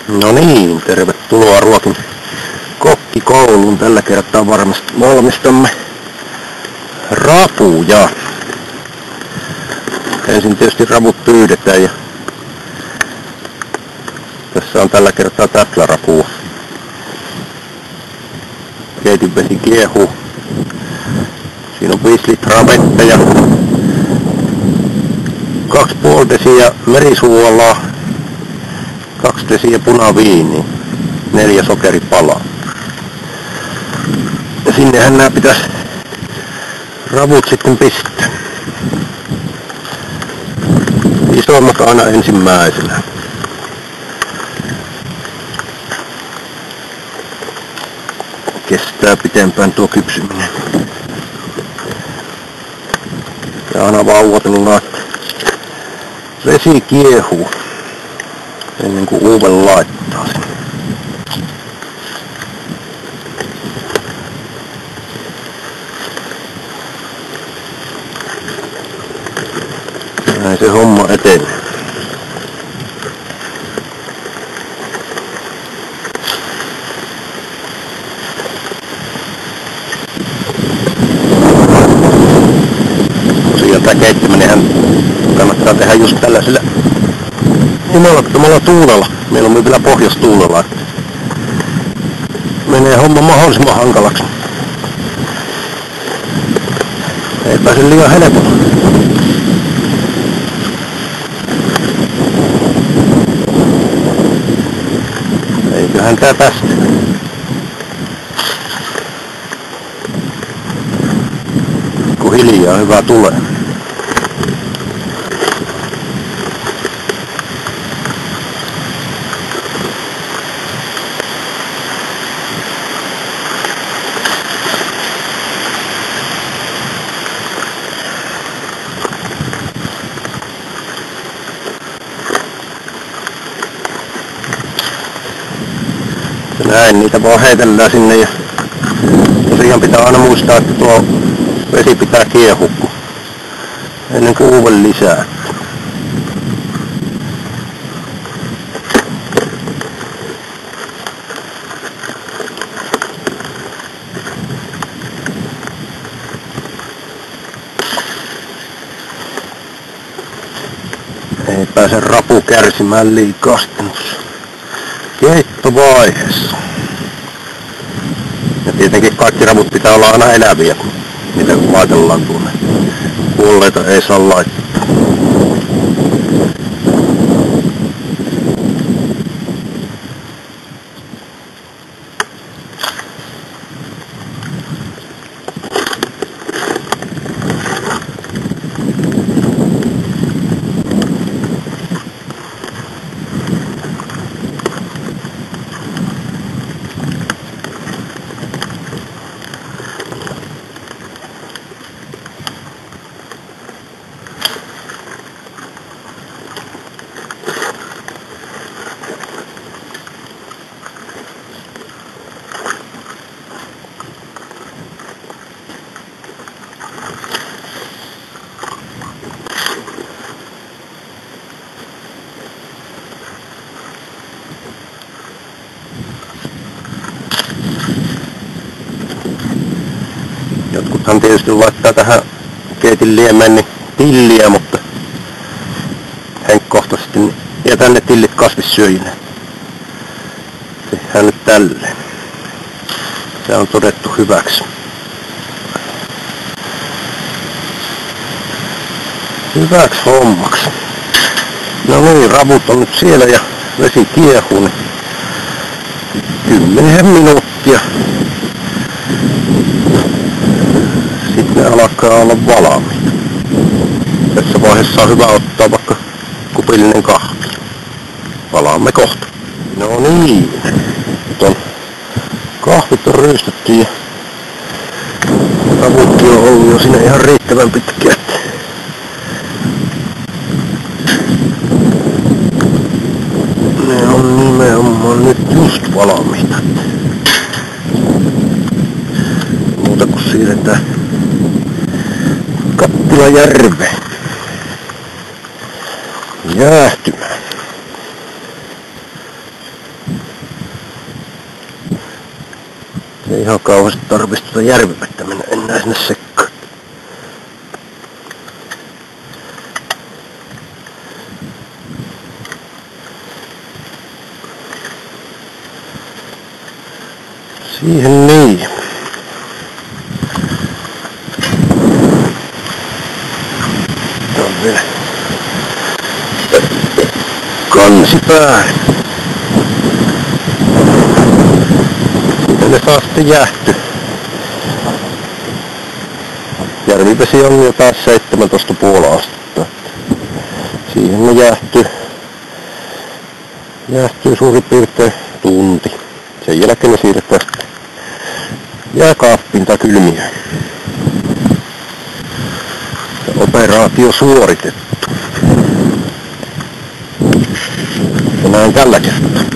No niin, tervetuloa Ruokin kokkikouluun. Tällä kertaa valmistamme rapuja. Ensin tietysti ravut pyydetään ja tässä on tällä kertaa täplärapua. Keitinvesi kiehuu. Siinä on 5 litraa vettä ja 2,5 desiä merisuolaa, 2 desiä punaviiniä, 4 sokeripalaa. Ja sinnehän nämä pitäisi ravut sitten pistää. Isommat aina ensimmäisenä. Kestää pitempään tuo kypsyminen. Ja aina vauvatella, että vesi kiehuu ennen kuin uuden laittaa sen. Näin se homma etenee. Tosiaan tää keittäminenhän kannattaa tehdä just tällaisella jumalattomalla tuulella. Meillä on vielä pohjoistuulella, että menee homma mahdollisimman hankalaksi. Ei pääse liian helpolla. Eiköhän tää tästä. Kun hiljaa hyvä tulee. Näin niitä vaan heitellään sinne ja tosiaan pitää aina muistaa, että tuo vesi pitää kiehua ennen kuin uuden lisää. Ei pääse rapu kärsimään liikaa sitten keittovaiheessa. Ja tietenkin kaikki ravut pitää olla aina eläviä, kun niitä laitellaan tuonne. Kuolleita ei saa laittaa. Jotkuthan tietysti laittaa tähän keitin liemeen niin tilliä, mutta henkkohtaisesti jätän ne tillit kasvissyöjinä. Tehdään nyt tälleen. Se on todettu hyväksi. Hyväksi hommaksi. No niin, ravut on nyt siellä ja vesi kiehuu, niin 10 minuuttia. Sitten ne alkaa olla valmiita. Tässä vaiheessa on hyvä ottaa vaikka kupillinen kahvi. Palaamme kohta. No niin. Nyt on kahvit on ryystetty ja ravutkin on ollut jo siinä ihan riittävän pitkään. Ne on nimenomaan nyt just valmiita. Muuta kuin siirretään Kattilajärveen jäähtymään. Ei ihan kauheasti tarvitsisi tuota järvivettä mennä enää sinne sekkaan. Siihen niin. Tää on vielä kansi päälle. Siitä ne saa sitten jäähtyä. Järvivesi on jo taas 17,5 astetta. Siihen ne jäähtyy suurin piirtein tunti. Sen jälkeen ne siirretään sitten jääkaappiin tai kylmiöön. Operaatio suoritettu. Ja näin tällä kertaa.